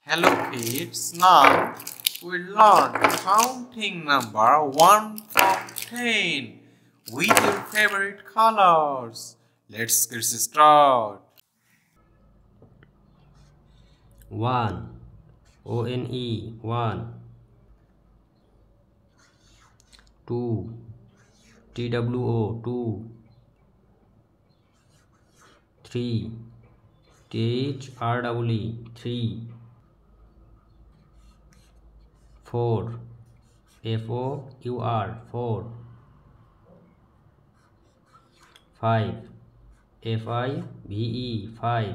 Hello kids, now we learn counting number 1 from 10 with your favorite colors. Let's get started. 1 O-N-E 1 2 T-W-O 2 3 T-H-R-E-E 3 4 F-O-U-R 4 5 F-I-V-E 5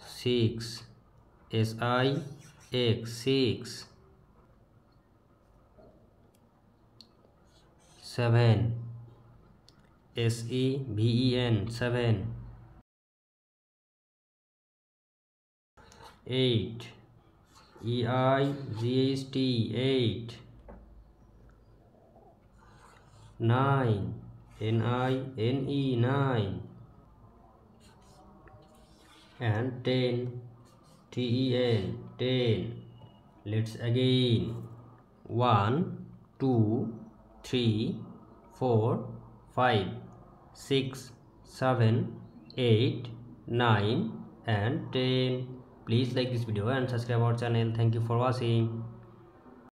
6 S-I-X 6 7 S-E-V-E-N 7 8 E-I-G-H-T 8 9 N-I-N-E 9 and 10 T-E-N 10. Let's again 1 2 3 4 5 6 7 8 9 and 10. Please like this video and subscribe our channel. Thank you for watching.